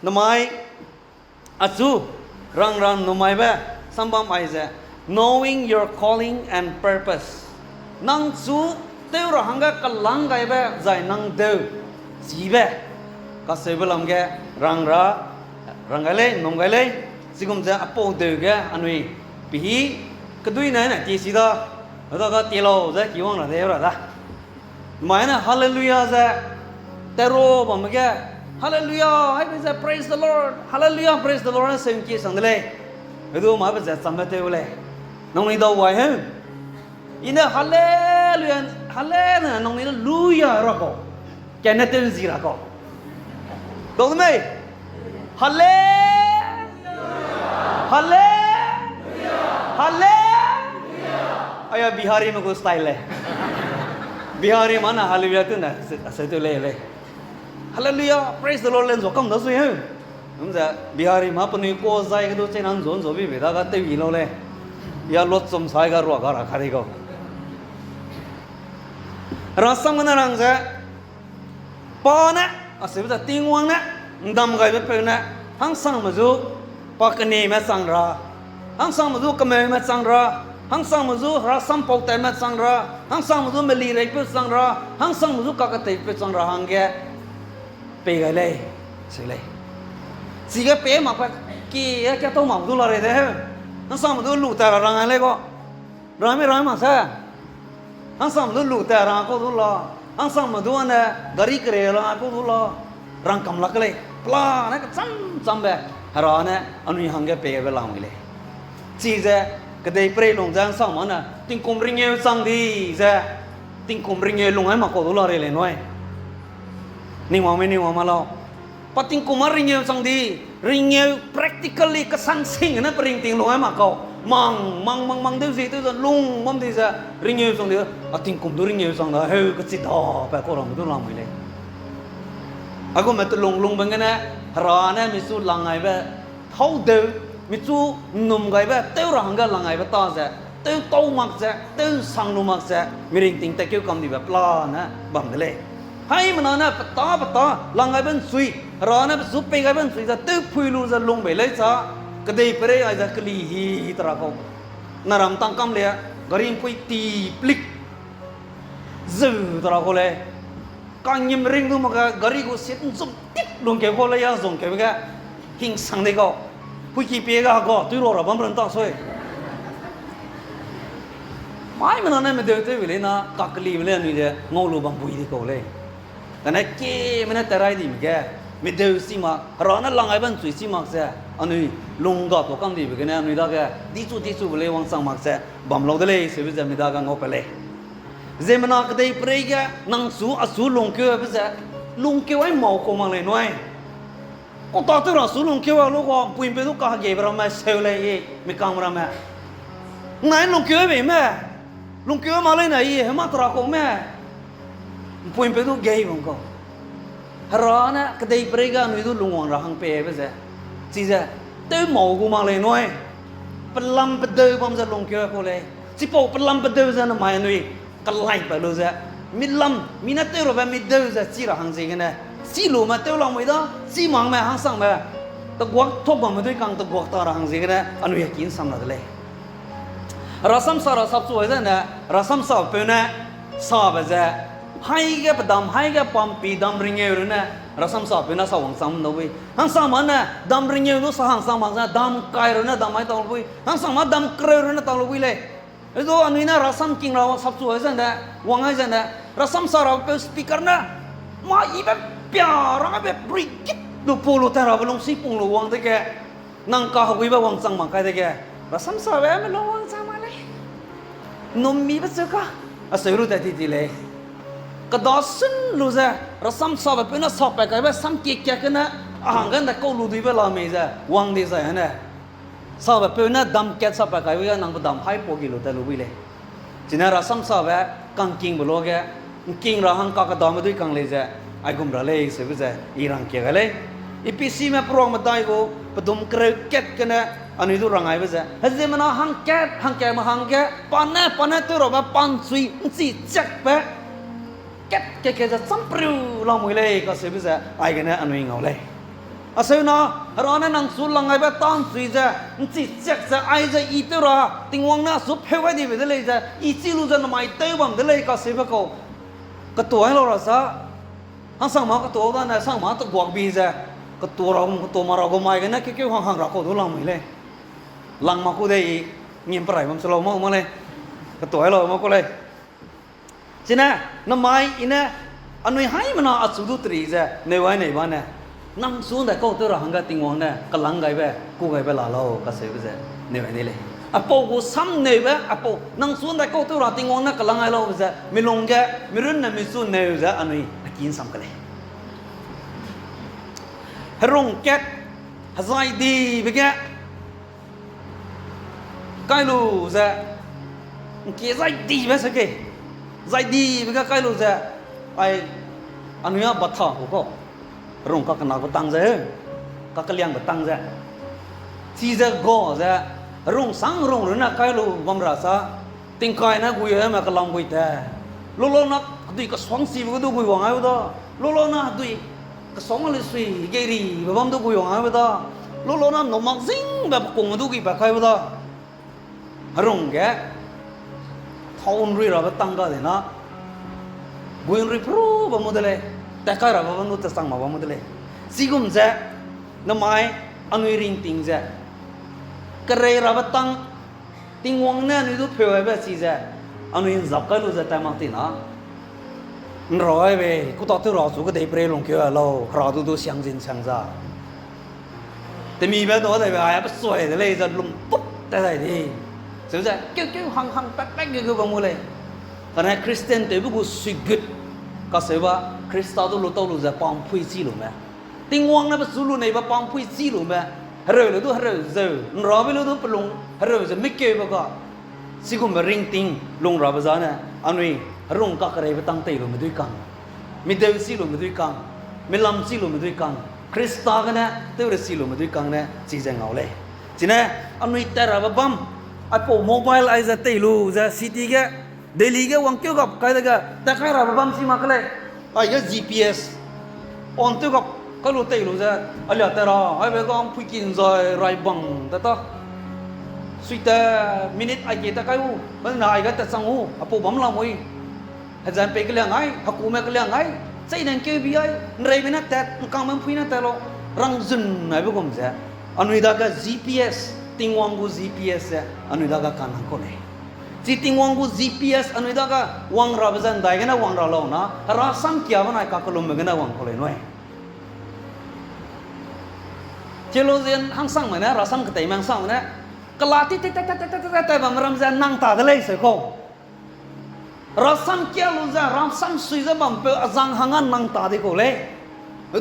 namai asu rang namai ba sambam aiza knowing your calling and purpose nang su teu ra hanga kalang gai ba zai nang deu si ba ka sebelam ge rangale nomgale sigum ja apo deu ge anui pi kedui na ti si da da ka ti lo ja ki wang la de ra da mai na hallelujah ja tero bam ge hallelujah I say praise the Lord hallelujah praise the Lord sem ki sang le edu ma ba ja sam te le nong ni do wai he ina hallelujah hallelujah nong ni luya ra ko ke na te zi ra ko do me hallelujah aya bihari में को स्टाइल है बिहारी माना हालेलुया तो ना ऐसे तो ले hallelujah praise the Lord लें जो कम दसो है हम जा बिहारी मां पनी को जाए तो चेनान जोन जो भी बेदा का ते विलो ले या लोट सम साय का रुआ का रखा देगो रसम ना रंग जा पाना ऐसे भी तिंगवांग ना दम गाय में पे ना हंग संग मजू पकने में संग रा हंग संग मजू कमे में संग रा hang sang muzu rasam poktai mat sang ra hang sang muzu meli rei pe sang ra hang sang muzu kakatei pe sang ra hang ge pe ga le se le si ge pe ma pa ki ya ka to ma muzu la re de hang sang muzu lu ta ra rang le ko ra ma sa hang sang muzu lu ta ra ko du la hang sang muzu na gari kre la ko du la rang kam la le pla na ka sam be ra na anu hang ge pe ge la ngi le si je cái đây pre lồng giang sao mà nè tình cùng ring yêu sang đi ra tình cùng ring yêu lồng ấy mà có đồ là lên nói ni mà lo bắt tình cùng mà ring yêu sang đi ring yêu practically cái sang sinh nó ring tình lồng ấy mà có mang điều gì tôi giờ lung mắm thì ra ring yêu sang đi à tình cùng ring yêu sang đó hơi cái gì đó phải có lòng tôi làm vậy aku mà tôi lung bằng cái này ra nè mình su lằng ngày về thâu đều mi chu num gai ba teu ra hanga langai ba ta za teu tau mak za teu sang nu mak za mi ring ting ta keu kam di ba pla na bam de le hai mana na pata langai ban sui ra na su pe gai ban sui za teu phui lu za lung be le cha ka dei pare ai za kli hi tra ko na ram tang kam le garing pui ti plik zu tra ko le kang nyim ring nu ma gari go sit zum tik lung ke ko le ya zong ke ga hing sang de koผู้ขี้เปียก็ก็ตัวเราบ้านเราต้องช่วยไม่มันนั่นไม่เดือดเลยนะกักลีมันเลยนี่เดียงอลูบังปุยดีกว่าเลยแต่เนี่ยเก๋มันนั่นแต่ไรดีมั้ยแกไม่เดือดสิมาเรานั่นลังไอ้บ้านสวยสิมาเสียอันนี้ลุงก็ตัวกันดีไปกันเนี่ยอันนี้ได้แกดิจูไปเลยวังสังมักเสียบัมเราได้เลยเสียไปจะไม่ได้กันงอไปเลยเจมันนักได้เปรย์แกนั่งสู้อสู้ลุงเกี่ยวไปเสียลุงเกี่ยวไอ้หมอกมังเลยน้อยก็ตอนที่เราสู้ลงเกี่ยวลูกว่าปุ่นไปทุกการเก็บเราไม่เซลเลยไม่กางเราไม่ไหนลงเกี่ยวไปแม่ลงเกี่ยวมาเลยไหนเห็นมาตราโกแม่ปุ่นไปทุกเก็บมันก็ร้อนนะก็ได้เปรย์กันนี่ทุลุงวังเราหังเปย์ไปเสียสิเสียเต้หมอกูมาเลยน้อยเป็นลำเป็นเดือบผมจะลงเกี่ยวกูเลยสิปเป็นลำเป็นเดือบจะทำไมนี่ก็ไล่ไปเลยเสียมีลำมีนัดเดือบแบบมีเดือบจะสิเราหังสิกันนะสิลูมาเต้าลองไม่ได้สิมังแม่หังสังแม่ตะกวักทบมาด้วยกังตะกวักตาหังสิกันนะอันนี้กินซ้ำนั่นเลยรัสมสารสับสวยจังนะรัสมสอบเป็นนะสอบจะให้แกประดำให้แกปั๊มปีดำริงเอร์นะรัสมสอบเป็นนะสว่างซ้ำนะเว้ยหังสังมันนะดำริงเอร์นู้สหังสังมันนะดำไกร์นะดำไม่ต้องลุยหังสังมันดำเกลือนะต้องลุยเลยไอ้ตัวอันนี้นะรัสมกิงเราสับสวยจังนะวังไงจังนะรัสมสารเป็นสปีกเกอร์นะมาอีแบบเปียรังแบบบริกิตดูปูลูแต่เราไปลงซีปุ่งลูวังแต่แกนั่งกาหวิบวังสังมังใครแต่แกรัสมสารแบบไม่ลงวังสังมาเลยนมมีปัจจุบันอาศัยรู้แต่ที่เลยกระดาษซึ่งรู้จักรัสมสารเป็นนักสอบไปกันแบบสัมเกียร์กันนะอาหารกันแต่ก็รู้ดีเวลาไม่ใช่วังดีใช่ไหมสอบเป็นนักดำแก่สอบไปกันว่านั่งก็ดำให้พวกกิโลแต่รู้ไปเลยจีน่ารัสมสารแบบกังกิงบุโลแกกิงเราหังกากระดาษมาด้วยกังเลยจ้ะไอ้กุมเราเลยสิบุษย์อีรังเกียร์เลยอีพีซีมาโปรมาได้ก็ปฐมเกลือเก็ตกันนะอันนี้ดูรังไงบุษย์เฮ้ยมันหังแก่มาหังแก่ปานเนี่ยตัวเราแบบปานซุยสิจักไปเก็ตจะซ้ำปริวเราไม่เลยก็สิบุษย์ไอ้กันนะอันนี้เงาเลย อาศัยนะเราเนี่ยนังสุลังไงแบบตั้งสุยจะจิตเจ็กจะไอจะอีเตอร์ติงวังน่ะสุดเพลวัยดีไปเลยจะอีจิลูจะนำไอเตอร์บังเลยก็เสียไปก็ตัวให้เราละซะฮังสังมาก็ตัวด้านไหนสังมาตัวบวกบีจะก็ตัวเราก็ตัวมาเราก็ไม่กันนะเกี่ยวๆห่างๆเราก็ตัวลังไม่เลยลังมากูได้เงียบไปไหนมันสโลว์มาเลยก็ตัวให้เรามากูเลยใช่ไหมน้ำไม้อินะอันนี้ให้มันอาสุดุตรีจะในวันไหนบ้างเนี่ยนั่งสูงแต่ก็ตัวเราหังกับติงวังเนี่ยก็ลังไงไปกูไงไปลาเราก็เสียไปจะในวันนี้เลยอ่ะพอกูซ้ำเนี่ยไปอ่ะพอนั่งสูงแต่ก็ตัวเราติงวังเนี่ยก็ลังไงเราไปจะไม่ลงแกไม่รุ่นเนี่ยไม่สูงเนี่ยจะอันนี้กินซ้ำกันเลยฮารงแกฮาใจดีไปแกใกล้รู้จะเกี่ยใจดีไหมสักแกใจดีไปแกใกล้รู้จะไออันนี้บัตรทองก็รงก็ขนาดก็ตั้งใจก็กระเลียงก็ตั้งใจที่จะก็จะรงสังรงหรือนักใครรู้บำราซะติงใครนะกูยังไม่กำลังคุยแต่โลโลนักดูก็สองสีก็ดูกูยังไงวะต่อโลโลนักดูก็สองอะไรสิเกลีแบบมันดูกูยังไงวะต่อโลโลนักน้องมักซิงแบบกงดูกูแบบใครวะต่อรงแกท้องรีเราไปตั้งกันเลยนะกูยังรีพรูแบบมันเลยแต่ใครเราแบบมันจะสั่งมาแบบมันเลยสิกุมจะน้ำไม้อันนี้ริงติงจะกระไรเราไปตั้งติงวังเนี่ยนี่ดูเผื่อไว้แบบสิจะอันนี้จับกันรู้จะแต่มาตินะรอไอ้เว้ยกูตัดที่รอสู้ก็ได้เปรี้ยลงเกี่ยวเรารอดูเสียงจริงเสียงจ้าแต่มีแบบตัวแต่แบบไอ้แบบสวยเลยจะลงปุ๊บแต่ไหนดีสุดท้ายเกี่ยวหังแป๊กๆเกี่ยวกับมันเลยตอนนั้นคริสเตียนแต่พวกกูสุดgoodก็เสียว่าคริสต์ตัวรู้ตัวรู้จะปองพุยซีหรือไม่ติงวังนะเป็นสุรุในแบบปองพุยซีหรือไม่เรื่องเลยดูเรื่องเจอรอไปรู้ดูปลุงเรื่องจะไม่เกี่ยวกับสิกุมริงติงลงรอไปซะนะอันนี้รุ่งก็กระไรไปตั้งเตยลงมาด้วยกันมีเดวิซีลงมาด้วยกันมีลำซีลงมาด้วยกันคริสต์กันนะเตยซีลงมาด้วยกันนะจีจังเอาเลยจีน่ะอันนี้แต่เราบัมไอ้พวกโมบายไอ้จะเตยรู้จะซิตี้แกเดลี่แกวังเกี่ยวกับใครแต่แต่ใครเราบัมซีมากันเลยไอ้ก็ GPS ออนตัวกับก็รู้เตยรู้จะอะไรแต่เราไอ้เบก็พูดกินใจไรบังแต่ต่อสุดแต่มินิทไอ้เกี่ยแต่ใครหูมันน่าไอ้ก็แต่สังหูไอ้พวกบัมเราไม่อาจารย์ไปก็เลี้ยงไอ้ฮักกูแม่ก็เลี้ยงไอ้ใจนั่นเกี่ยวบีไอ้ไรไม่นัดแต่กางมันพูดนัดแต่เรารังจุนไอ้พวกผมจะอันนี้ได้ก็ GPS ติงวังกู GPS อันนี้ได้ก็การนั่งคนเลยที่ติงวังกู GPS อันนี้ได้ก็วังราบจันได้กันนะวังราเรานะราสังเกียร์วันไหนก็กลุ่มกันนะวังคนเลยน้อยเจโลเซียนห้างสั่งเหมือนนะราสังกติมังสั่งนะกลาที่แต่บางรำจะนั่งตาทะเลเสือโคราสังเกียร์ลุจะราสังสุยจะบังเปิดจังหังนั่งตาดีโคเลย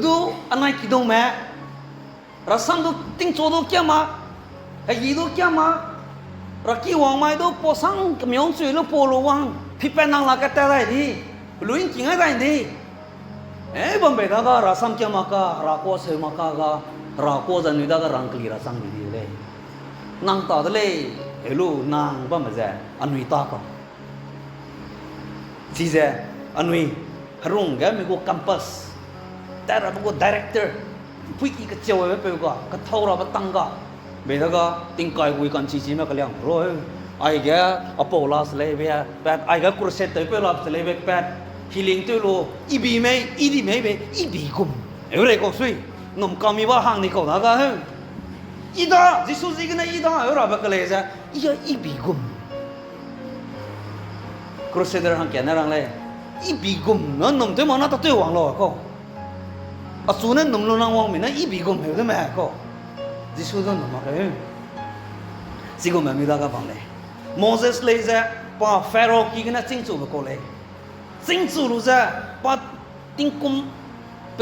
ดูอันไหนคิดดูไหมราสังดูติงโจดูเกี่ยมาไอ้ยีดูเกี่ยมารักกี้วังไม่ดูโพสังกมีองสุยลูกโพลวังพี่เป็นนางลักแต่ได้ดีลุยจริงอะไรดีบังเปิดก็ราสังเกี่ยมาก็ราโคเสือมาก็ราโคจะนี่ได้ก็รังกลีราสังดีเลยนางตาทะเลเฮลูนางบ้ามาเจอันวิตาก็ที่เจอันวิฮารุงแกมีกูแคมปัสแต่เราเป็นกูดีเรคเตอร์ผู้กี่ก็เจ้าไปก็ก็เท่าเราเป็นตังก็เบต้าก็ติงกายกุยกันชี้ๆมาก็เลี้ยงรอยไอ้แกอโปลาสเลเบียแปดไอ้แกครูเซตเตอร์ไปลาสเลเบียแปดฮิลิงตัวโลอีบีไม่อีดีไม่เบอีบีกุมอะไรก็สุยนุ่มกามีว่าห่างนี่ก็นะก็เฮ้อีดาจิสุจิกันอีดาเออเราบักเลยจ้ะอีบีกุมครูเซตเตอร์หังแกนั่งเลยอีบีกุมนั่นนุ่มเท่ามันน่าจะเท่าวังโลก็อาสุนันนุ่มโลนังวังมีนะอีบีกุมเหรอเท่าไหร่ก็จิสุดนุ่มมาเลยสิกุมมีดาก็ฟังเลยโมเสสเลยจ้ะป้าฟาโรห์กี่กันจิงจูบก็เลยจิงจูรู้จ้ะป้าติงกุมไป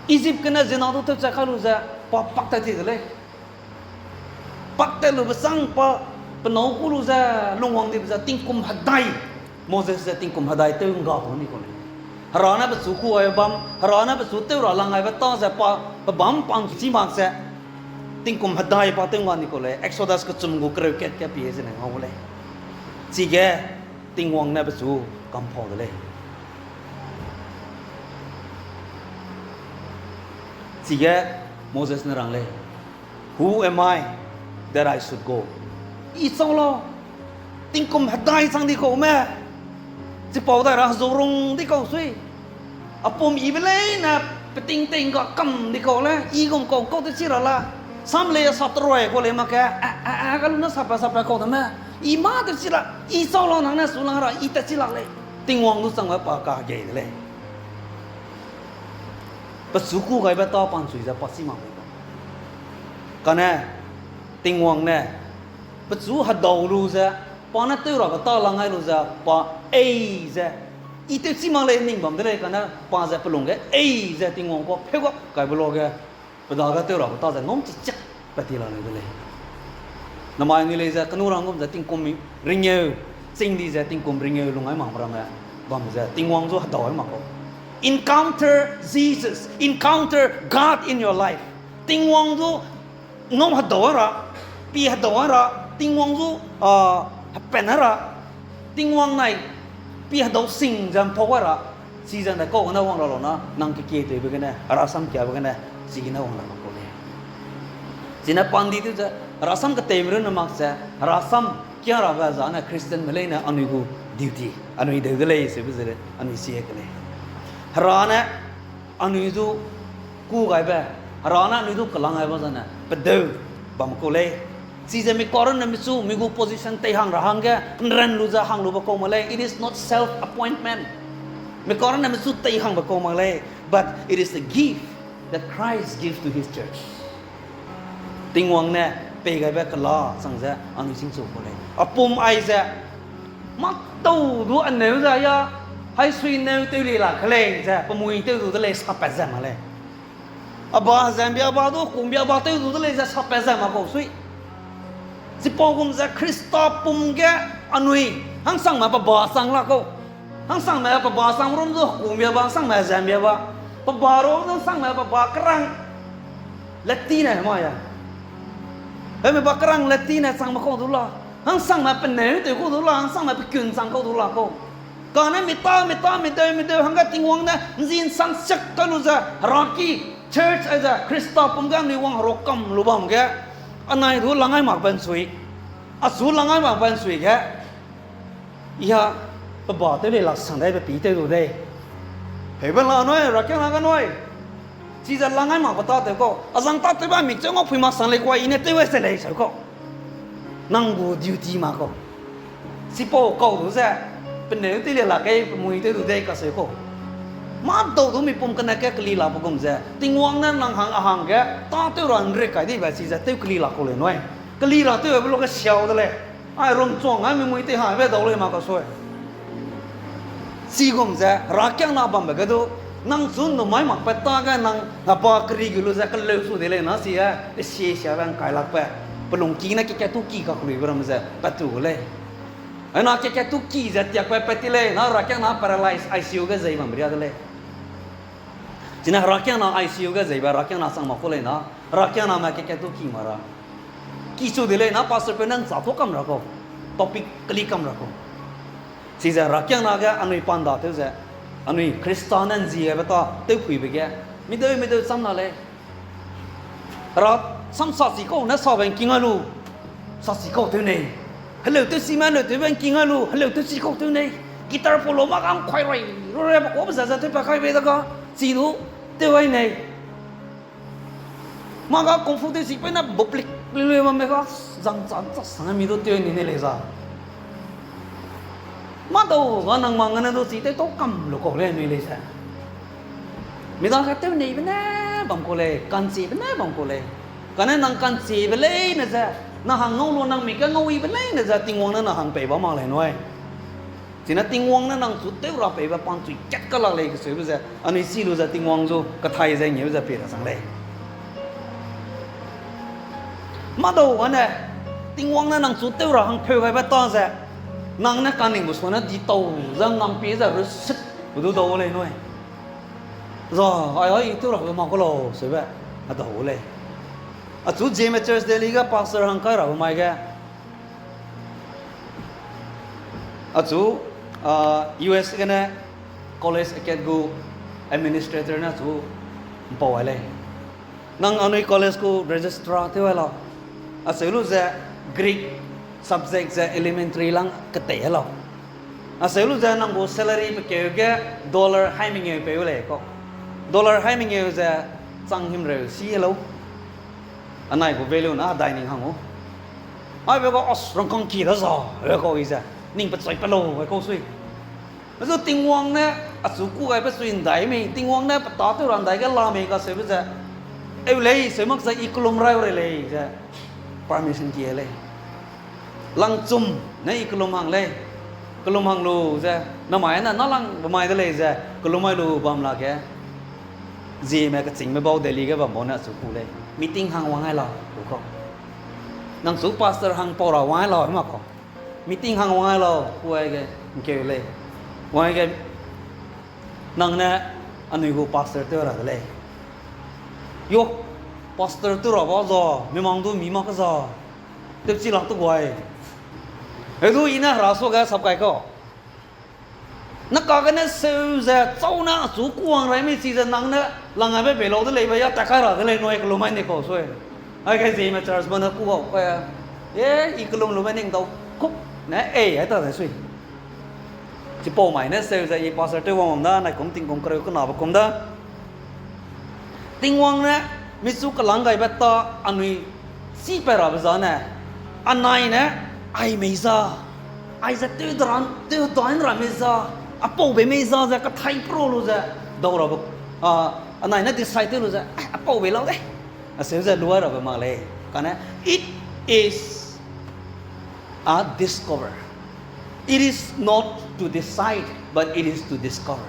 อียิปต์กันเจนาดูเท่าจะเขารู้จ้ะป้าปักแต่ที่เลยปักแต่ลูกสังป้าปนเอาคูรู้จ้ะลงวังดีจ้ะติงกุมหัดได้โมเสสจะติงกุมหัดได้เติมกาบนี่คนเลยฮารานะเป็นสุขุไอ้บัมฮารานะเป็นสุเตอร์ลังไอ้บัตตาจ้ะป้าบัมปังจีมากจ้ะติงกุมหัดได้ป้าเติมวันนี่คนเลยเอ็กโซดัสก็จุ่มกูเคยเก็ตแค่ปีเสนเอาเลยจีแกติงวังเนี่ยเป็นสุกำพอเลยจีแก โมเสสนั่นรังเลย Who am I that I should go อีสองล้อติงกุมหัดได้สังดีเขาแม่จะเป่าได้ละโจรงที่เขาสวยอ่ะผมอีไปเลยนะไปติงก็กำที่เขาเลยอีกงก็จะชิระละซ้ำเลยสับตรวยก็เลยมาแค่ก็รู้นะสับเขาทำไมอีมาจะชิระอีสองล้อนั่งนะสุนัขระอีแต่ชิระเลยติงวังรู้สังว่าปากกาเกยเลยปัจจุบันก็ไปต่อปันสุยจะปัสสิมาเลยกันเนี่ยติงวังเนี่ยปัจจุบันหัดดาวรู้จะปานั้นตัวเราก็ต่อหลังให้รู้จะปาเอจะอีเตสิมาเลยนิ่งบังเดเลยกันนะปาจะปลุงแกเอจะติงวังก็เพ่ก็กลายเป็นโลกแกปดาก็ตัวเราก็ต่อจะน้องจิกปฏิลาเลยเลยน้ำมันนี่เลยจะกันนู้นเราก็จะติงกุมริงเยอสิ่งที่จะติงกุมริงเยอลงให้หมางพระแม่บังจะติงวังจะหัดดาวให้หมางก็ encounter Jesus encounter God in your life ติงวังจะน้องหัดดาวระปีหัดดาวระติงวังจะเป็นอะไรติงวังไหนปีหัดดาวสิ่งจำพกอะไรสิ่งจำแต่ก็วันนั้นวังเราเนาะนั่งเกี่ยวตัวไปกันนะราซัมเกี่ยวไปกันนะสิ่งนั้นวังเราก็เลยสิ่งนั้นปันดีตัวจะราซัมก็เต็มเรื่องนั้นมักจะราซัมเกี่ยวกับอะไรนะคริสเตียนมาเลยนะอันนี้กูดิวตี้อันนี้เดือดเลยสิบุษเลยอันนี้เสียกันเลยร้านนะอันนี้ดูกู้ไงแบบร้านนะอันนี้ดูกลังไงบ้างนะเป็นเดือดบางคนเลยสิ่งที่มีกอร์นนั้นมีสู้มีกู position เตะหางระหังแกเรนรู้จะหางรู้บกมาเลย it is not self appointment มีกอร์นนั้นมีสู้เตะหางบกมาเลย but it is the gift that Christ gives to His church ติงวังเนี่ยเปย์กันแบบกล้าสังเกตอันนี้สิ่งสูงเลยอ่ะปุ่มไอเจ้มักตู้ดูอันไหนจะยาให้สวยเนี่ยตัวนี้ล่ะเคลงเจ้ปุ่มมือตัวดูตัวเลยสับเปะเจ้มาเลยอ่ะบ้าเจ้าเบียบ้าดูกุมเบียบ้าตัวดูตัวเลยจะสับเปะเจ้มาก็สวยสิปองกุมจะคริสต์ปุ่มแกอันนี้หังสั่งมาปะบ้าสั่งละก็หังสั่งมาปะบ้าสั่งรุ่มดูกุมเบียบ้าสั่งมาเจ้าเบียบ้าปะบ้ารุ่มสั่งมาปะบ้ากรังเลตีน่ะมาอย่าเฮ้ยมาปะกรังเลตีน่ะสั่งมาก็ดูละหังสั่งมาเป็นเนื้อตัวก็ดูละหังสั่งมาเป็นกุนสั่งก็ดูละก็ก่อนนั้นมีตาหังก็ติงวังนะจีนสั่งสักก็รู้จะรักกี้เชิร์ชไอ้จ้ะคริสต์ปุ่มกันนี่วังรกกำรู้บ้างแกอันไหนรู้หลังไอ้หมากเป็นสวยอ่ะสู้หลังไอ้หมากเป็นสวยแกอย่าปะบ่าวเตเลยหลักสั่งได้ไปปีเตดูได้เฮ้ยเป็นละน้อยรักยังรักกันน้อยที่จะหลังไอ้หมากปะตาเตก็อ่ะหลังตาเตบ้านมีเจ้าก็พิมาสั่งเลยกว่าอินเตเวสเลยใช่ก็นั่งกูดิวตี้มาก็สิโป้ก็รู้ใช่เป็นเนื้อที่เรียกหลักไอ้มวยเตดูได้ก็ใช่ก็มาดูดูมีปุ่มกันนะแกกลีลาพวกผมจะติงวังนั้นนั่งหางอาหางแกตาเตอรันเรียกไอ้ที่แบบสิจะเตกลีลาคนเลยน้อยกลีลาเตอเป็นลูกก็เชียวเลยไอ้รวมจ้องไอ้มีมวยเตหายไปดูเลยมาก็สวยสี่ผมจะรักยังน่าบังเบก็ดูนั่งซุนหนุ่มไม้หมักไปตากันนั่งนับปากรีกิโลจะกันเลี้ยวสุดเลยนะสิฮะเสียเสียแบงไก่ลักไปปลงกีนะแกตุกีก็คุยกันมันจะประตูเลยไอ้น่าแกตุกีจะอยากไปที่เลยน่ารักยังน่า paralyze ICU ก็ใจมันเรียกเลยจีน่ารักยังน่า ICU ก็ใจแบบรักยังน่าสังมาคนเลยนะรักยังน่ามาแกตุกีมาระกีสุดเลยนะ pastor เป็นนั่งสาธุกรรมรักก็ topic คลีกรรมรักก็สิจะรักยังน่าแกอันนี้ปันดาเท่าไหร่อันนี้คริสต์นั่นจีแบบต่อเต้าคุยไปแกไม่ได้ซ้ำนั่นเลยรักซ้ำสัตย์สิโก้นั่นสอบเป็นกิงอาลูสัตย์สิโก้ตัวนี้ฮัลโหลตัวซีมันเลยตัวเป็นกิงอาลูฮัลโหลตัวสิโก้ตัวนี้กีตาร์โปโลมากำควายไรรู้ไหมบอกว่าภาษาจะตัวไปใครไปตะก้าสิลูตัวไอ้เนี่ยมากำคงฟูตัวสิเป็นน่ะบุบลิกเลยมันไม่ก็จังสังมีตัวตัวนี้เลยซะมาดูว่านังมังกันตัวสิตัวโตกำลูกเลยนี่เลยซะมีตอนแค่ตัวนี้เป็นแน่บางคนเลยกันสีเป็นแน่บางคนเลยกันนั้นนังกันสีเป็นเลยนะจ๊ะนังหางงงนังมีกันงวีเป็นเลยนะจ๊ะติงวงนั้นนังหางไปบ้ามาเลยน้อยทีนั้นติงวงนั้นนังสุดเท่าไรไปบ้าปันสุดจัดก็ละเลยก็สวยไปซะอันนี้สิรู้จ๊ะติงวงจูก็ไทยใจเงี้ยจะเปลี่ยนสังเลยมาดูวันนี้ติงวงนั้นนังสุดเท่าไรหางเพลย์ไปบ้าตอนซะนังนั้นการหนึ่งบุษนั้นจีโตจังนังเปียจะรู้สึกดูโตเลยน้อยรอไอ้เท่าไรก็มาก็รอสวยแบบอะโตเลยอะจู่เจมส์เจอร์สเดลีก็พักสระหังใครเราไม่แกอะจู่US กันนะ college แกกู administrator นะจู่ป่วยเลย nang anui college ko registrar te wala aselu za Greek subject za elementary lang kate lo aselu za nang go salary pe ke ge dollar haiming pe wala ko dollar haiming za chang him re si lo anai ko value na dining hango ai be ko os rong kong ki da zo e ko isa ning pa choi pa lo e ko sui so ting wang na asu ku ai pa sui dai me ting wang na pa ta tu ran dai ga la me ka se be za e le se mak sa ikulum rai re le za permission ki le lang chum na ikulum hang le kulum hang lu za na mai na lang mai da le za kulum mai lu bam la ke gì mà cái chính mới bao Delhi cái bảo món là số cụ này meeting hàng hoàng ai lo đúng không năng số pastor hàng bảo là hoàng ai lo mà có meeting hàng hoàng ai lo cụ ai cái kêu lên hoàng cái năng nè anh ấy go pastor tôi là cái yo pastor tôi là bao giờ mình mong tôi mi mong cái giờ tiếp chỉ làm tôi quay cái tôi ina ra số cái sắp cái có nó có cái nó sưu ra châu nó số quang rồi mới chỉ ra năng nữa là ngày bé lâu đó lấy bây giờ tất cả rồi đó lấy nói cái lúa này có rồi cái gì mà Charles Bonner cũng học cái cái lúa này đâu khúc nè ấy tao thấy suy chỉ bỏ mày nó sưu ra bao giờ tôi vào đó này cũng tin cũng kêu cái nào cũng đó tin quang nè mình số cái lăng cái bé ta anh ấy xí phải rồi bây giờ nè anh này nè ai mấy giờ ai sẽ tiêu toán rồi mấy giờ à bảo vệ mấy giờ ra cái thay pro luôn ra đâu rồi anh này nó decide luôn ra à bảo vệ lâu đấy à sẽ ra đua rồi mà lấy cái này it is a discover it is not to decide but it is to discover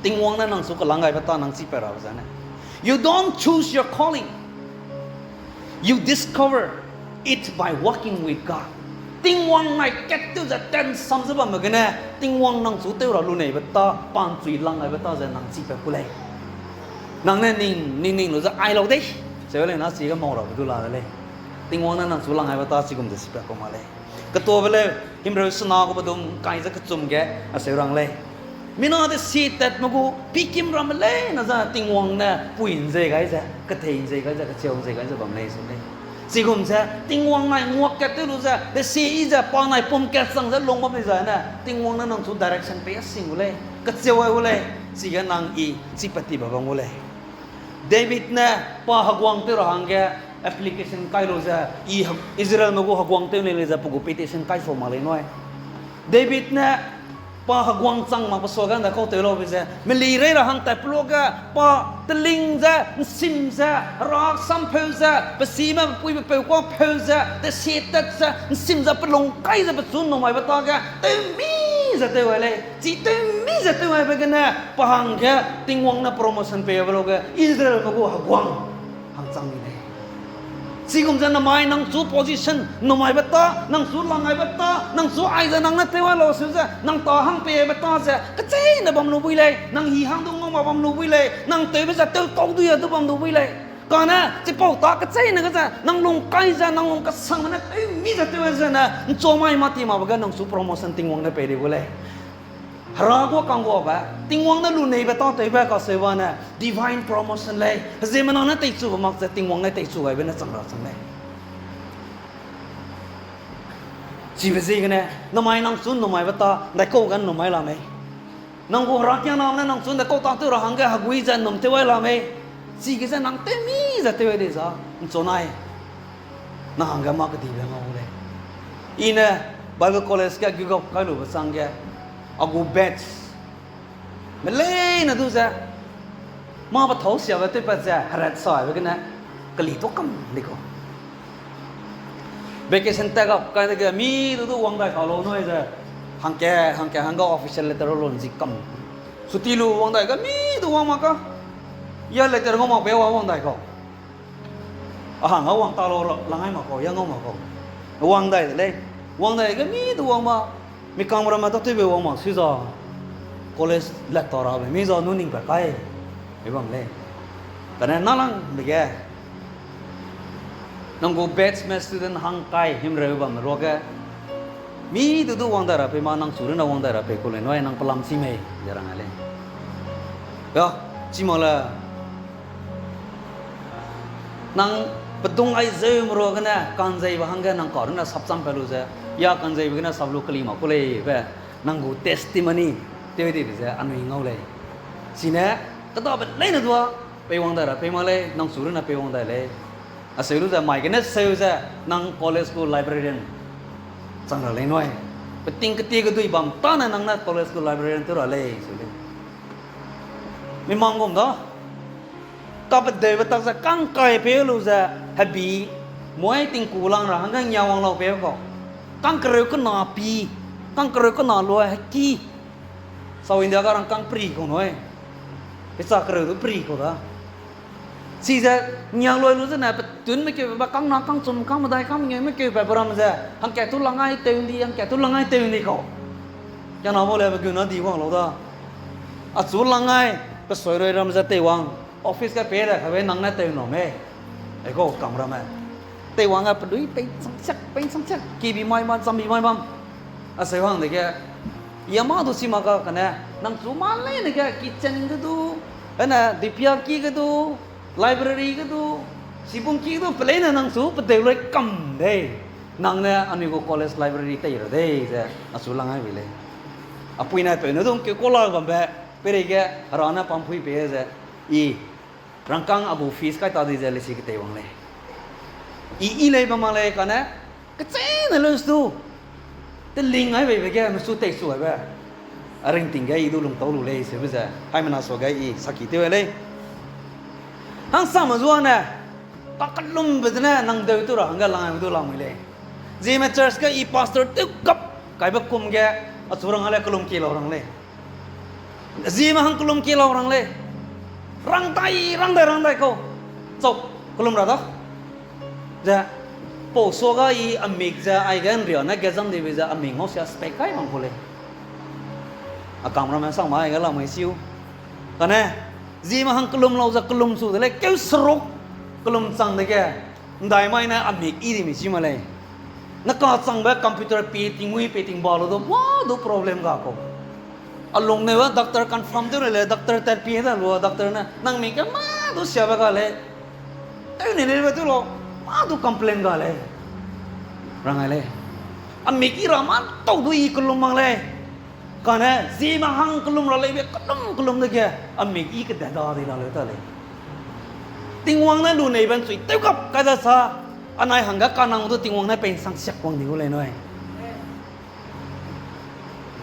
tình huống nó năng số cái lăng cái bắt ta năng xí phải rồi bây giờ này you don't choose your calling you discover it by working with God tình huống này kết tiêu ra ten xong rồi mà cái này tình huống năng số tiêu là luôn này bắt ta ban truy lăng này bắt ta ra năng xí phải của lấy năng này nín rồi ra ai lâu đấy sẽ lấy nó xí cái màu rồi tôi là lấy tình huống năng số lăng này bắt ta xí cũng được xí phải của mà lấy cái tua về lấy him rồi sna có bắt đầu cái ra cái chum cái à sẽ răng lấy mình nói thì tết mà cô pikim ram lấy nó ra tình huống nè quỳnh gì cái ra cái thầy gì cái ra cái chiều gì cái ra bằng này xuống đây chỉ cũng thế tình huống này ngoặc cái tiêu ra để xí ra bao này pom cái sang ra lông bắp bây giờ nè tình huống nó nằm xuống direction phải sinh lên cái chiều ấy lên chỉ cái năng y chỉ bắt đi vào lên David nè pa hagwang tiêu ra hàng cái application cái rồi ra Israel mà cô hagwang tiêu này ra phụ petition cái số mà lên nói David nè pa hagwang sang mà pasal kan dah kau terlalu bisa meliri rahang tapi loga pa teling za sim za rak sampel za pesima pui pe kwa pel za te setat za sim za pelong kai za besun no mai bataga temi za te wale ji temi za te wale bagana pahang ke tingwang na promotion pe loga Israel ma ko hagwang hang sang ni Sigum za namai nang su position namai bata nang su langai bata nang su ai za nang na tewa lo su za nang ta hang pe bata za ka chei na bam lu bui le nang hi hang dong ma bam lu bui le nang te ba za te tong tu ya tu bam lu bui le ka na chi pau ta ka chei na ka za nang long kai za nang long ka sang na ai mi za tewa za na cho mai ma ti ma ba ga nang su promotion ting wang na pe de bu le hara ko kang ko ba ting wang na lu nei ba ta te ba ka se wa na divine promotion le ze ma na te chu ba mak za ting wang na te chu ai ba na chang ra chang le chỉ về gì cái này nó mai năng xuống nó mai bắt ta đại câu gan nó mai làm ấy năng cô rắc nhang năng năng xuống đại câu ta tôi là hàng cái hàng quý dân nó tiêu làm ấy chỉ cái dân năng tê mi ra tiêu đấy sao chỗ này nó hàng cái marketing là ngon đấy ina Bible college cái gốc cái lối sang cái agu bet mà lên nó tu ra mà bắt thấu xíu tới bắt ra hạt sỏi với cái này cái lì tốt cầm đi cô vacation tag up cái mi tu tu wang dai khảo lô nói giờ hàng cái official letter luôn gì cầm suti lu wang dai cái mi tu wang mà có giờ letter ngom mà béo wang dai có hàng ngau wang ta lô lang ai mà có yang ngom mà có wang dai đấy wang dai cái mi tu wang mà mi camera mà tao béo wang mà suy ra college letter à mi giờ nu ning phải cái vậy lên cái này nó lăng được cái nang go batch me student hang kai him re bam ro ga mi tu wang da ra pe ma nang suru na wang da ra pe ko le noi nang palam si me jarang ale yo chi mo la นังปดุงไอเซมโรกันนะกันใจบางกันนังก่อนนั้นสับซ้ำไปรู้จักยากันใจบางกันสับลูกคลีมาก็เลยแบบนังกูเทสติมานีเดี๋ยวดีๆอันนี้เงาเลยสินะก็ต้องเป็นเล่นตัวไปวางได้หรือไปมาเลยนังสุรินทร์ไปวางได้เลยอาศัยรู้จักไม่กันนะเซลล์จะนัง college school librarian สังเกตเลยหน่อยเป็นติงกตีก็ดูอีบัมตอนนั้นนังนัด college school librarian ตัวอะไรสุดเลยไม่มองผมต่อต่อไปเดี๋ยวตั้งแต่กังไก่เปรี้ยวรู้จักฮับบี้มวยติงกูลังร้างกันยาวงเราเปรี้ยวก็กังกระเรือก็หนาปีกังกระเรือก็หนาลอยฮักกี้สาวอินเดียก็รังกังปรีก็หน่อยไปสักกระเรือตัวปรีก็ได้สิจะยังลอยรู้จักนะเป็นตุนไม่เกี่ยวกับกังนักกังสมกังมาได้กังยังไม่เกี่ยวกับประมาณจะหังแก่ตุลังไงเตียงดีหังแก่ตุลังไงเตียงดีเขายังน้องบอกเลยเป็นกูน่าดีกว่าเราได้อ่ะตุลังไงก็สวยเลยเราจะเตะวังออฟฟิศก็เปรี้ยวเขาไปนั่งนั่งเตะหน่อแม่ไอ้ก็กำราแม่เตะวังก็ไปดูไปสังชักกีบีไม่บ้านซัมบีไม่บ้านอ่ะสวยวังเด็กแกยามาดูสิมาก็กันนะนั่งซูมาเลยเด็กแกคิทเช่นก็ดูเห็นนะดิพิอาร์กีก็ดูไลบรารีก็ดูสิบุงกีก็ดูเพลย์นั่งซูประเดี๋ยวเลยกำเด้นั่งเนี่ยอันนี้ก็ college library เตะอยู่เด้ใช่อ่ะสุลังไงไปเลยอ่ะปุยน่าไปนึกถึงเกี่ยวกับลาบัมเบ้เปรี้ยแกร้านน่ะปั๊มปุยเป๊ะใช่อีรังกังอาบูฟีสก็ตัดดีเจลิสิกเตะวังเลยอีเลยประมาณเลยกันนะก็เจ๊นั่นเลยสูแต่ลิงไงไปแกมันสู้เตะสวยแบบอะไรติงไงอีดูลงโต๊ะลุเลยใช่ไหมจ๊ะให้มันน่าสวยไงอีสักกี่เท่าเลยฮังสามส่วนเนี่ยตักลุ่มไปเนี่ยนั่งเดือดตัวเราฮังก็ลังไงตัวเราไม่เลยเจมส์เชอร์สก็อีพาสเตอร์ตึกกับใครบักคุมแกอัศวรังอะไรกลุ่มกี่เรารังเลยเจมส์ฮังกลุ่มกี่เรารังเลยรังได้เขาจบกลุ่มเราต่อจะโป้สวกอีอเมริกจะไอ้กันเรียนนะแกจำได้ไหมจะอเมริกเขาเสียสเปคใครบางคนเลยอากาศมันสั่งมาไอ้กันเราไม่ซิวกันนะจีมาหังกลุ่มเราจะกลุ่มสุดเลยเกี่ยวสรุปกลุ่มสั่งได้แกได้ไหมนะอเมริกอีดีไม่ซิมาเลยนักการสั่งแบบคอมพิวเตอร์ปีติงวิปีติงบอลดูว้าดู problem กับเขาอารมณ์เนี่ยว่าด็อกเตอร์คอนเฟิร์มด้วยเลยด็อกเตอร์แต่ปีนั้นรู้ว่าด็อกเตอร์นะนั่งมีกันมาดูเสียบกันเลยแต่เนี่ยเลยว่าตัวเรามาดูคอมเพลนกันเลยรังไงเลยอเมริการามันต้องดูอีกลุ่มมังเลยกันนะซีมาหังกลุ่มเราเลยแบบกลุ่มเด็กอเมริกาก็เด็ดดาดีเราเลยตัวเลยติงวังนั้นดูในบันสุดเท่ากับกันจะซาอันไหนหังกับการนั่งดูติงวังนั้นเป็นสังเสียกวังนี้เลยหน่อย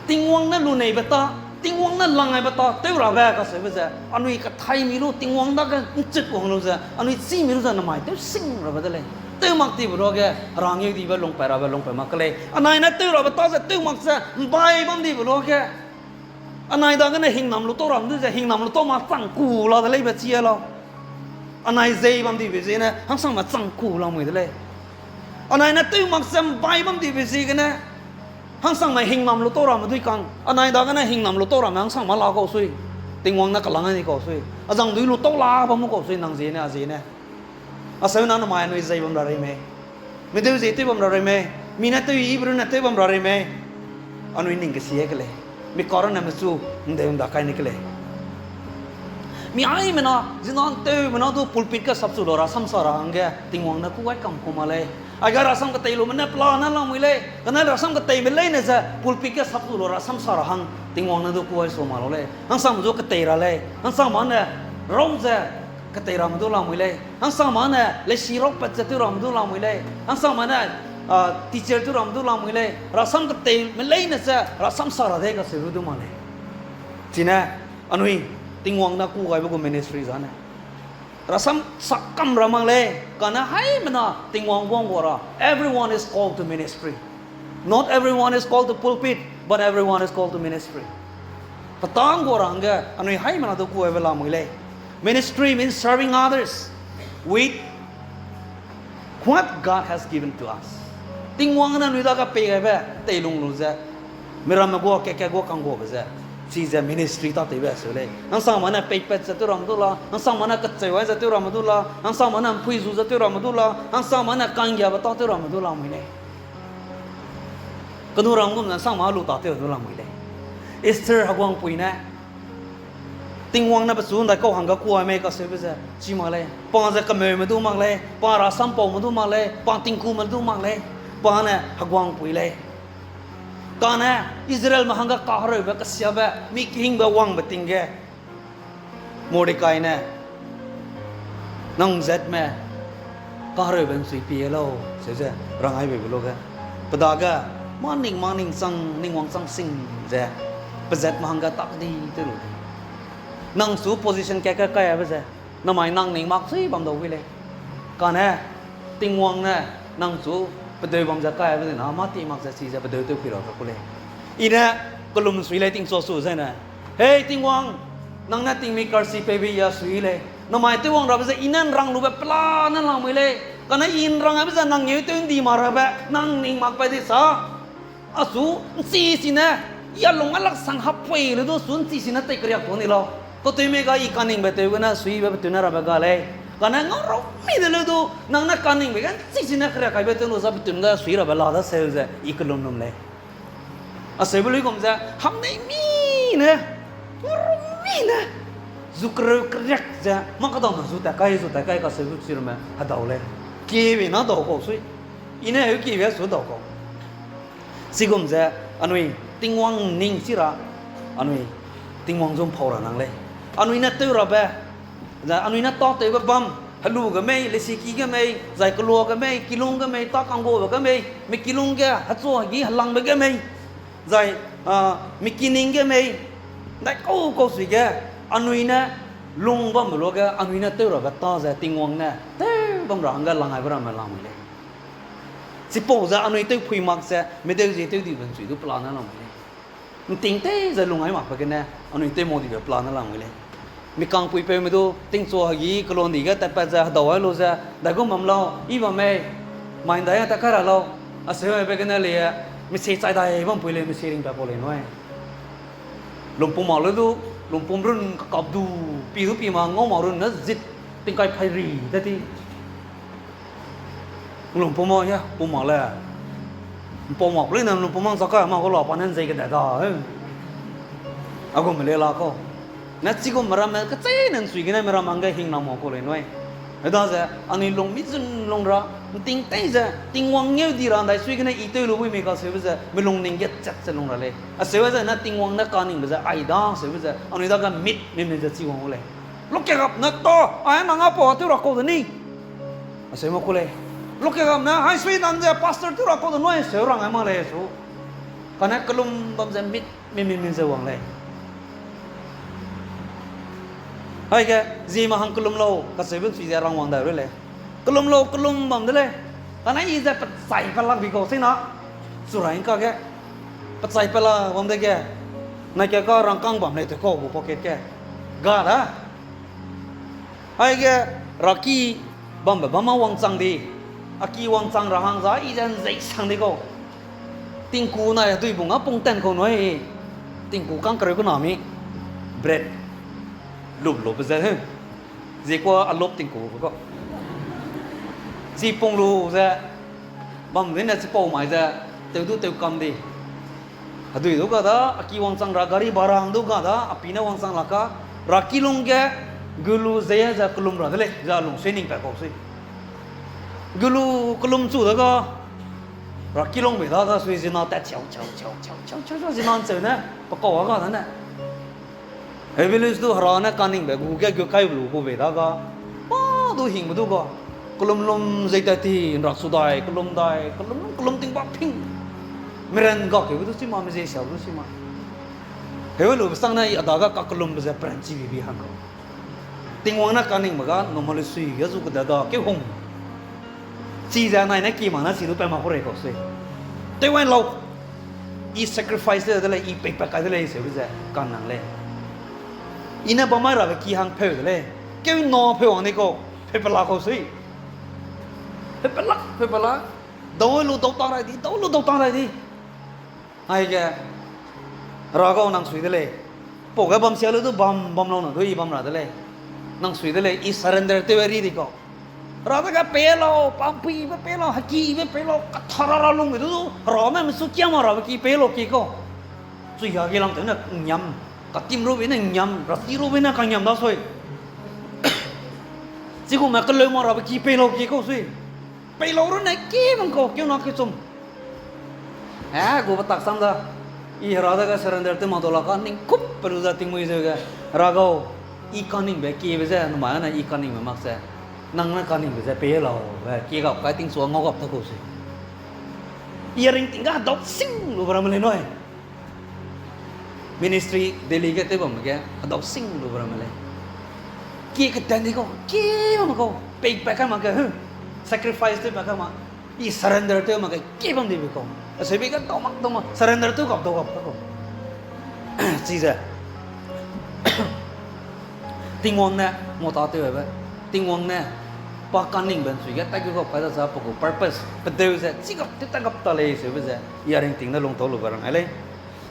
ติงวังนั้นรู้ในบัตตาติงวังนั้นลังไงบัตตาเท่าเราแบบก็เสียไปซะอันนี้ก็ไทยมีรู้ติงวังนั้นก็จิตวังรู้ซะอันนี้ซีมีรู้ซะน้ำมันเท่าสิ่งเราบัตเลยเท่ามักที่บล็อกแกร่างยังดีแบบลงไปเราแบบลงไปมักเลยอันไหนนั้นเท่าเราบัตตาซะเท่ามักซะใบบังดีบล็อกแกอันไหนดังกันเนี่ยหิงน้ำลุโตเราดูซะหิงน้ำลุโตมาสั่งกูเราแต่เลยแบบเชียเราอันไหนเจบังดีไปสินะทั้งสั่งมาสั่งกูเราเหมือนเลยอันไหนนั้นเท่ามักซะใบบังดีไปสิกันนะฮังสังไม่หิงนำลุโตรามาด้วยกันอันไหนดังกันนะหิงนำลุโตรามาฮังสังมาลาก็สุยติงวังนักลังนี่ก็สุยอาจังดูลุโตลาบ้ามุก็สุยนังเจเนี่ยอาเจเนี่ยอาเสวนันมาหน่วยใจบัมดาริเมไม่ได้ใจตัวบัมดาริเมมีนัตตัวอีบรุนัตตัวบัมดาริเมอันนี้นิ่งก็เสียกันเลยมีคอร์นัมสู้มันเดิมด่าใครนี่กันเลยมีอะไรมันอ่ะจีนอันเตอมันอ่ะดูพูลปิดก็สับสุดราสัมสาระอังเกติงวังนักกู้ไว้กำคุมาเลยagar rasam kata ilu mana pelana lah mulai kerana rasam kata ilu lain aja pulpiknya sabtu lo rasam sarahang tingwang nado kuai soma lo le hang sam jo kata ira le hang sam mana romza kata ira mado lah mulai hang sam mana le sirok pat jatu ramdo lah mulai hang sam mana teacher tu ramdo lah mulai rasam kata ilu lain aja rasam sarah deh kasi rudu mana cina anui tingwang nak kuai bagu ministry sana rasam sakam ramang le karena hai mana tingwang wong wara everyone is called to ministry not everyone is called to pulpit but everyone is called to ministry patang orang ga anu hai mana tu ku evela mile ministry means serving others with what God has given to us tingwang na nu da ka pe ga ba te lung lu za miram go ke go kang go ba za Sisa ministry tadi biasa le. Ang sama mana pepet satu ramadullah, ang sama mana kecewa satu ramadullah, ang sama mana puisu satu ramadullah, ang sama mana kangya betul satu ramadullah mile. Kedua ramgum dan sama lu tadi ramadullah mile. Esther hagwang puina. ติงวังนะประสูนแต่ก็หังก็กลัวไม่ก็เสียไปซะชิมาเลยปอนจะกระเมยมาดูมังเลยปอนราสัมปองมาดูมังเลยปอนติงคูมาดูมังเลยปอนเนี่ยหักวังปุยเลยก่อนนะอิสราเอลมาหังก็กาเรือแบบก็เสียแบบมีกิ่งแบบวังแบบติงแกโมเดกายเนี่ยน้องเจ็ดแม่กาเรือเป็นสุยปีแล้วเสียจะรังไห้ไปบุโลกะปดากะmorning sang ning wang sang sing je pazet mahanga tak di tu nang su position ka ba je na mai nang ning mak sui bam do wi le ka na ting wang na nang su padoi bam ja ka ba na ma ti mak ja si ja padoi tu phi ro ko le ina kolum sui le ting so su je na hey ting wang nang na ting mi kar si pe bi ya sui le na mai tu wang ra ba je inan rang lu ba pla na lang mi le ka na in rang ba je nang ye tu di ma ra ba nang ning mak pa di saอาสูซีสินะอย่าลงอัลลักสังหับไปเลยดูสุนซีสินะเตะกระยาคนนี้เราก็ตัวเมกาอีการนิ่งแบบเตะกันนะสุยแบบตัวน่ารักกันเลยกันนั้นเราไม่ได้เลยดูนั่งนักการนิ่งแบบกันซีสินะกระยาใครแบบตัวนู้นสับตัวนั้นสุยเราแบบลาดเซลล์จะอีกลมเลยอาเซลล์เลยก็มันจะทำได้มีนะเรามีนะจุกเรือกระยาจะมันก็ต้องมาสุดแต่ใกล้ก็เซลล์สุดเลยฮัดเอาเลยเกี่ยวน่าดอกก็สุยอินเนี่ยเกี่ยวสุดดอกก็สิกุมจะอันนี้ติงวังนิ่งสิระอันนี้ติงวังจงพอระนังเลยอันนี้นัดตัวระเบ้จะอันนี้นัดต่อตัวแบบบัมฮัลโหลก็ไม่เลสิกีก็ไม่ใจกลัวก็ไม่กิลุงก็ไม่ตากังโกก็ไม่กิลุงก็ฮัตซัวกี้ฮัลลังก็ไม่ใจไม่กินิงก็ไม่ได้ก็สุดแกอันนี้นะลุงบัมบอกก็อันนี้นัดตัวระเบ้ต่อจะติงวังนะเต้บัมรังก็ลังไงบัมลังเลยสิปจะอันนี้ตัวคุยมักจะไม่ได้จะตัวดีเป็นสุดตัวปลานั่นหรอกเลยมันติงเต้จะลงไอ้หมากไปกันนะอันนี้ตัวโมดีแบบปลานั่นหรอกเลยมีกังปุยไปไม่ดูติงสัวยี่กลอนดีก็แต่ไปจะดาวไอ้ลูจะแต่ก็มั่มเราอีบ่ไม่ไม่ได้แต่ก็เราอาศัยไปกันนั่นเลยไม่เสียใจได้บ้างปุยเลยไม่เสียริงแบบเลยน้อยลมปุ่มมาเลยดูลมปุ่มรุ่นกับดูปีมาง้อมารุ่นนั่นจิตติงไก่ไพรีได้ที่ลุงพ่อมอยะพ่อมอเลยพ่อมอเลยนะลุงพ่อมอสักการมาก็หล่อปานนั้นใจกันแต่ก็เอาก็ไม่เลยละก็นัดสิก็มารามันก็ใจนั่นสุยกันนะมารามันก็หิงน้ำมอก็เลยน้อยแล้วถ้าจะอันนี้ลงมิจุนลงระติงเต้จะติงวังเงี้ยดีร้านใดสุยกันนะอีตัวรู้ไม่มีก็เสียไปจะไม่ลงนิ่งก็จัดจะลงระเลยเสียไปจะนัดติงวังนักการนิ่งไปจะไอ้ดาเสียไปจะอันนี้ถ้ากันมิดไม่จะจีวังเลยลูกแกกับนักโตไอ้นางอาปอที่เราโกดนี่เสียมาก็เลยลูกแกกับนะให้สวีดันจะพาสเตอร์ที่เราโกดน้อยเสียรังไอ้มาเลยสูกันนะกลุ่มบำจะมิดไม่จะวังเลยไอ้แกจีมาหังกลุ่มเราก็เสียเป็นสีแดงรังวังได้ด้วยเลยกลุ่มเรากลุ่มบำได้เลยกันนั้นอีจะปัดใส่พลังวิโก้สินะสุดท้ายก็แกปัดใส่พลังบำได้แกนายแกก็รังกังบำเลยแต่ก็บุปผาแกกาดะไอ้แกรักกี้บำแบบบำมาวังจังดีอากีวังจังระหังซะอีจันใจสังดีก็ติงกูนายตุยบุงอ่ะปงเต้นคนน้อยติงกูกังกระไรก็หนามีเบรดลุบไปซะเฮ้ยจีกว่าอลบติงกูก็จีปงลูซะบำเนี่ยจีปอหมายซะเตียวดูเตียวกำดีอะดูดูก็ได้อากีวังจังระการีบารังดูก็ได้อาปีน่วังจังละก็รักกิลุงแกกุลูเซียจะกลุ่มระเลยจะลุงเซนิงไปก็สิกุลูกลุ่มจู่แล้วก็รักกิลุงไปได้ก็สุยสินาแต่เฉาสินานเจอเนี่ยประกอบก็นั่นแหละเฮ้ยเวลาดูหราเนี่ยการนิ่งแบบกูแกกูใครบลูกูไปได้ก็ป้าดูหิงมาดูก็กลุ่มลมใจแต่ที่รักสุดได้กลุ่มติงบ้าพิงไม่เรียนก็เกี่ยวกับสิ่งมันไม่ใช่เฉาดูสิ่งมันเฮ้ยเวลาสั่งเนี่ยอาดาก็กลุ่มจะเปลี่ยนชีวิตบีฮังก็ติงวังนักการนิ่งมาก็น้องมาเลยสุยก็สุดแต่ก็เกี่ยวหงชีจะไหนนักกี่มันนะสิรู้ไปมาคนเรียกสิแต่ว่าเราอี sacrifice เลยอีเปกกันเลยเสียไปจะการนั่งเลยอินะบ่มาเราไปกี่หังเพลเลยเกี่ยวนอเพลวันนี้ก็เพลปลาเขาสิเพลปลาดาวลูดาวตาอะไรดีไอ้แกเราก็นั่งสุยเลยปกติบัมเสียเลยตัวบัมเราหน่อยด้วยบัมเราเลยนั่งสุยเลยอี surrender ตัวรีดีก็เราต้องการเปโลปั๊มปีเปโลฮักกี้เปโลกัทาราลุงituเราไม่สุดเกี่ยมเราเมื่อกี้เปโลกี่ก็สุยหากี่ลำถึงเนี่ยยำ ก็จิ้มรูปนี่ยำรัสซีรูปนี่กันยำได้สวยจิกูมาก็เลยมาเราไปกี่เปโลกี่ก็สวยเปโลรู้ไหนกี่มันก็เกี่ยวนักกี่ซุ่มกูไปตักซ้ำเด้ออีราดาก็เสร็จเดี๋ยวเต็มมาตัวละกันนิ่งคุบไปรู้จักทิ้งมือเจอกันราก็อีกันนิ่งแบบกี่ไปเสียหนูหมายนะอีกันนิ่งแบบมักเสียนั่งนั่งกันนิ่งไปเสียเปโลแบบกี่กับใครทิ้งสวงงอกับตะกุสอีริงทิ้งก็ดอกซิงรู้ประมาณเลยน้อยministry delegate แบบมั้งแกดอกซิงรู้ประมาณเลยกี่ก็แต่นี่ก็กี่มันก็ไปไปกันมันก็sacrifice ตัวมันก็มาอี surrender ตัวมันก็กี่มันดีไปก็sebi kan tomak surrender tu kap tak kap cisa tingwang na mota tu apa tingwang na pakan ning ben sui tak kap pada sa pokok purpose pedeu sa cikap tak kap tale se be sa yaring ting na long tolu barang ale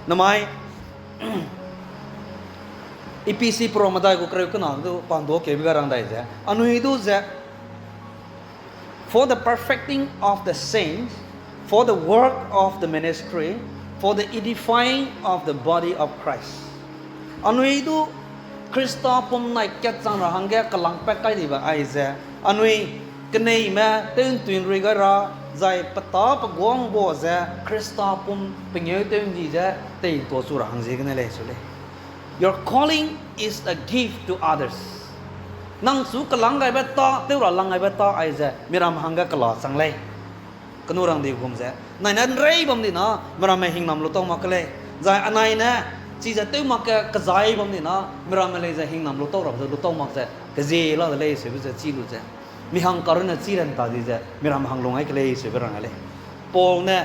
namai EPC pro madai ko kreu kana tu pando ke bigarang dai sa anu itu sa for the perfecting of the saints for the work of the ministry, for the edifying of the body of Christ. Anu itu Krista pun naik kacang rahangga kelang pakai di bawah Aiza. Anu kenai ma tuin tuin rigara zai peta peguang boza Krista pun penyu tuin di ja tuin tua surang sih kenai leh sule. Your calling is a gift to others. Nang su kelang gai beta, tu orang gai beta Aiza. Miram hangga kelah sang leh. Kenurang di hukum saya. Nai nan rei bam di na, meramai hing nam lutong makale. Zai anai na, cisa tu mak kezai bam di na, meramai le zai hing nam lutong rab lutong mak saya. Kezai lah le se bisa cilu saya. Mihang karuna ciran tadi saya. Meramai hang longai kele se berang ale. Pol na,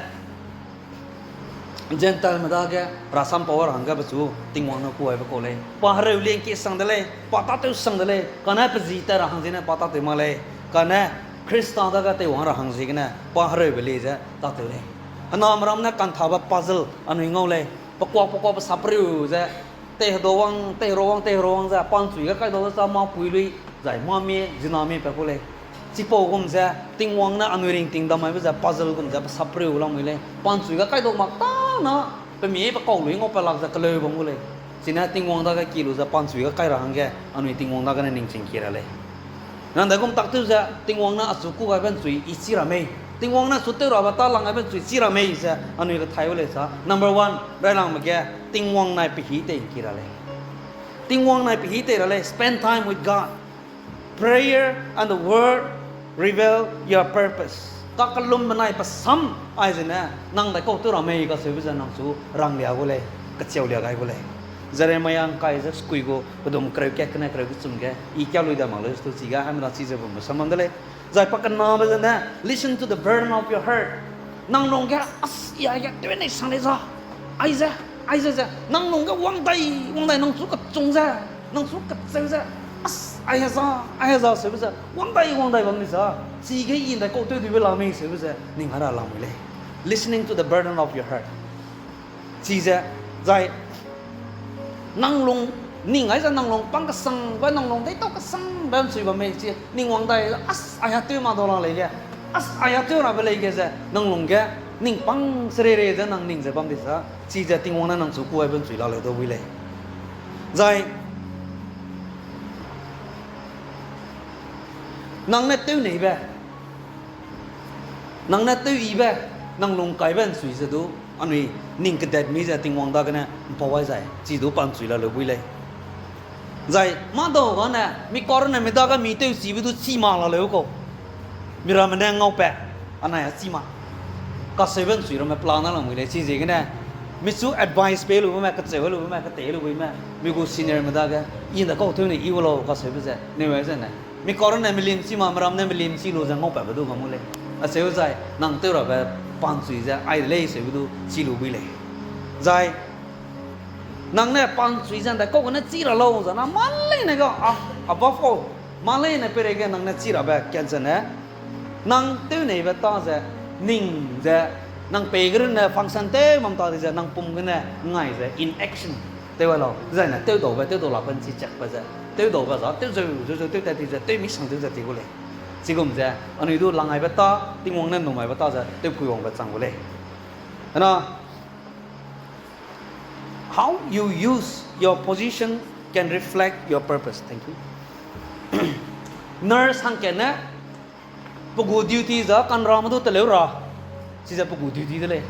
gentle madaga, rasam power hangga besu, tingwang na kuai bekole. Pahare uliang kisang dale, patah tu sang dale. Karena pezita rahang sini patah tu malay. Karena Krista da ka te wang ra hang sig na pa hre be le ja ta te le ana mram na kan tha ba puzzle anu ngau le pakwa pa sapriu ja te ro wang ja pan chui ka kai do sa ma pui lui zai ma me jina me pa ko le chi po gum ja ting wang na anu ring ting da mai ba ja puzzle gum ja sapriu lang mi le pan chui ka kai do mak ta na pe mi pa ko lui ngo pa lak ja ka le bang le sina ting wang da ka ki lu ja pan chui ka kai ra hang ge anu ting wang da ka na ning ching ki ra le Nanda kum tak tu sa tingwang na asuku ka ben sui isira me tingwang na sutte ro ba ta lang ben sui sira me sa anu ka thai le sa number 1 rai lang ma ge tingwang nai pi hi te kira le tingwang nai pi hi te le spend time with God prayer and the word reveal your purpose ka kalum manai pa sam ai zena nang da ko tu ra me ka se bi sa nang su rang lia go le ka cheu lia gai go le Jeremiah kai je skui go bedom kreu kek kena kreu kusum ge I kya lui da mang le sto siga hamra si je bom samandale zai pakan na ba na listen to the burden of your heart nang nong ga as ya tu nei sang le za ai za nang nong ga wang dai nang su ka chung za nang su ka zeu za as ai za se bu za wang dai bam ni za si ge yin da ko tu du la me se bu za ning hara la me le listening to the burden of your heart si za zai nang long ning ai za nang long pang ka sang ba nang long dai to ka sang ba sui ba me chi ning wang dai as ai tu ma do la le ge as ai tu ra ba le ge za nang long ge ning pang sre re za nang ning za bam di sa chi za ting wang na nang su ku ai ban sui la le do wi le zai nang na tu nei ba nang na tu I ba nang long kai ban sui za do anui ning ke dat mi za ting wang da kana pawai zai chi do pan chui la le bui le zai ma do ga na mi kor na me da ga mi te si bi du chi ma la le ko mi ra me na ngau pe ana ya chi ma ka seven chui ro me plan na la mu le chi ji ga na mi su advice pe lu ma ka che lu ma ka te lu ma mi go senior me da ga yin da ko tu ni I lo ka se bi za ne wa za na mi kor na mi lim chi ma ram na mi lim chi lo za ngau pe ba du ga mu le a se zai nang te ro ba pan chui za ai le se du chi lu bi le zai nang ne pan chui za da ko na chi ra lo za na man le ne ga above all man le ne pe re ga nang na chi ra ba kyan za ne nang tu ne ba ta za ning za nang pe ga ne function te mam ta za nang pum ga ne ngai za in action te wa lo za na te do la ban chi chak ba za te do ba za te zo te ta ti za te mi sang te za ti go le chỉ gồm ra anh ấy đu lăng ai bắt ta tiếng mong nên nồng ai bắt ta ra tôi phui ông bắt sang vô lệ anh how you use your position can reflect your purpose. Thank you. Nurse hang ken na pugu duty za kan ram do tele ra si za pugu duty tele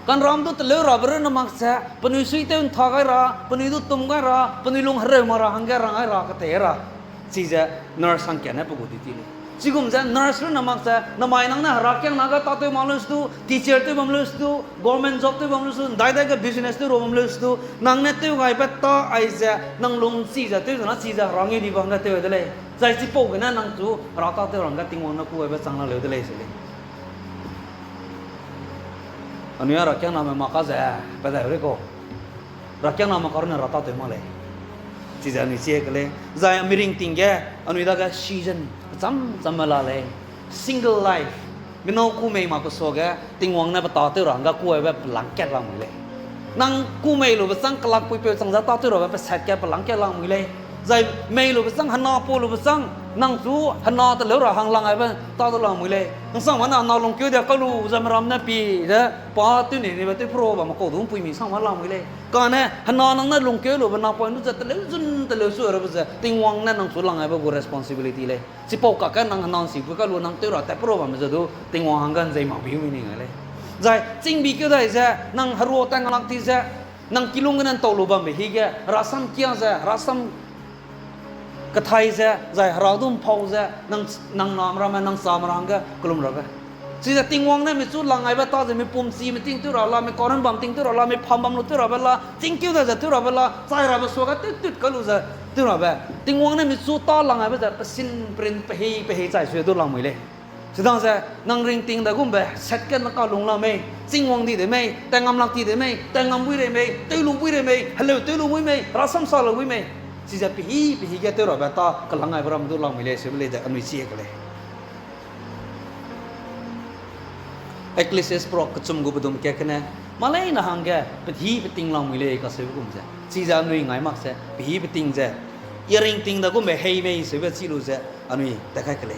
kan ram do tele ra ber na mak sa panui sui te un tha ga ra panui do tum ga ra panui lung hre ma ra hang ga ra ra ka te ra si za nurse hang ken na pugu duty le 지금 자 nurse 나 막자 나 마이낭나 하락양 나가 따때 말로스도 teacher 때 말로스도 government job 때 말로스도 다이다가 business 때 말로스도 낭네 때 가이베타 아이자 낭롱 시자 때 나 시자 랑이 디방가 때 되래 자이지 포그나 낭주 라타 때 랑가 띵원나 쿠에베 상나 레들래 있을래 아니야 락양 나면 막아자 배다 그래고 락양 나면 거는 라타 때 말래 시자 니 시에글래 자야 미링 띵게 아니다가 season Some malale single life minau ku mei ma ko soga tingwang na pa ta rang ga ku ba langket lang mule nang ku mei lo ba sang klak pui pe sang za ta ro ba set ke pa langket lang mule zai mei lo ba sang hana po lo ba sang nang su hana ta lo ra hang lang ai ba ta lang mule nang sang ma na long kyo de ka lu za ram na pi de pa tu ni ba tu pro ba ma ko dum pui mi sang ma lang mule ka na hana nang na long kyo lo ba na po nu za ta lo zun ta lo su ra ba za tingwang na nang su lang ai ba go responsibility le si po ka ka nang nang si bu ka lu nang tu ra ta pro ba ma za do tingwang hang gan zai ma bi mi ni le zai jing bi kyo dai za nang haro ta ngalak ti za nang kilung nan to lo ba me hi ga rasam kya za rasam ka thai za zai haradum phau za nang nam ra ma nang sam rang ga kulum ra ga si za tingwang na me chu lang ai ba ta za me pum si me ting tu ra la me koran bam ting tu ra la me pham bam lu tu ra ba la ting kyu da za tu ra ba la sai ra ba so ga tut tut ka lu za tu ra ba tingwang na me chu ta lang ai ba za pa sin prin pa he zai sue tu lang mai le si dang za nang ring ting da gum ba set kan ka lung la me tingwang di de me tang am lak ti de me tang am bui de me tu lu bui de me hello tu lu bui me ra sam sa lu bui me si za pi ga tu ra ba ta ka lang ai ba ram tu lang mai le se le da an wi si ka le Ecclesiastes pro kachum gu budum kya kana malai na hangga phi ting lang mai le ka se gum ja si za nui ngai mak se phi ting ja earring ting da gum be hei me se ba chi lu ja anui ta ka ka le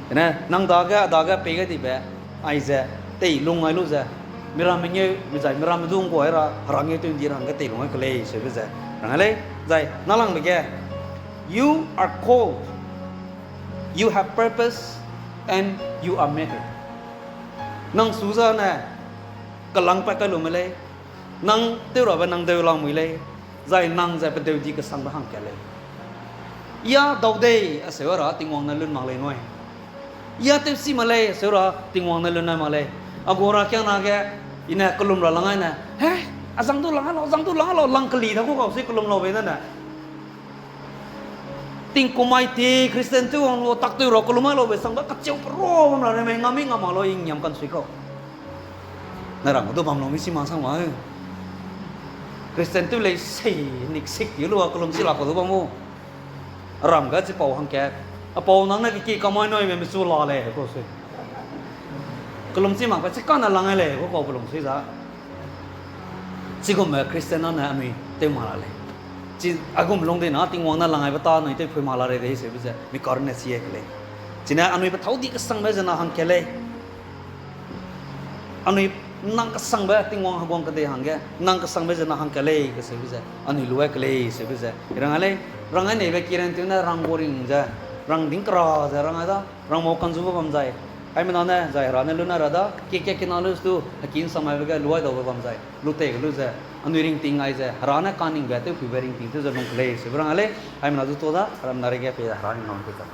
na nang da ga pe ga di ba ai za tei lung ai lu za miram me mi za miram dung ko ra rang ye tu di rang ga tei lung ka le se ba za rang le zai na lang be ga you are called you have purpose and you are made nang su za na ka lang pa ka lu me le nang te ro ba nang de lang mi le zai nang za pa de di ka sang ba hang ka le ya dau de a se ra tingwang na lun ma le noi ya te si ma le se ra tingwang na lun na ma le agora kya na ga ina kulum ra lang ai na he azang tu lang lo lang kali tha ko ka si kulum lo ve na na ting kumai ti Kristen tu orang lo tak tu ro kulum lo be sang ba ka cheu pro ma la me ngami ngama lo ing nyam kan sui ko na rang tu bam lo mi si ma sang wa Kristen tu le sei nik sik yu lo kulum si la ko tu ba mu ram ga chi pau hang ke a pau nang na ki kamai noi me su la le ko sui kulum si ma ba chi ka na lang le ko kulum si za chi ko me Kristen na na mi te ma la le chỉ agum long de na tingwang na langai bata noi te phoi mala re de se bise mi karne si ekle china anui ba thau di ka sang ba jana hang kele anui nang ka sang ba tingwang hagong ka de hang ge nang ka sang ba jana hang kele ka se bise anui luwa kele se bise rangale rangai nei ba kiran tu na rang boring ja rang ding kra ja rang ada rang mo kan zu ba bam jai ai me na na jai ra na lu na ra da ke na lu tu hakin samai ba ga luwa do ba bam jai lu te lu ja anui ring ting ai ja harana kaning ba te ring ting te ja long play se brang ale ai na du to da ram na re ge pe harani non pe ka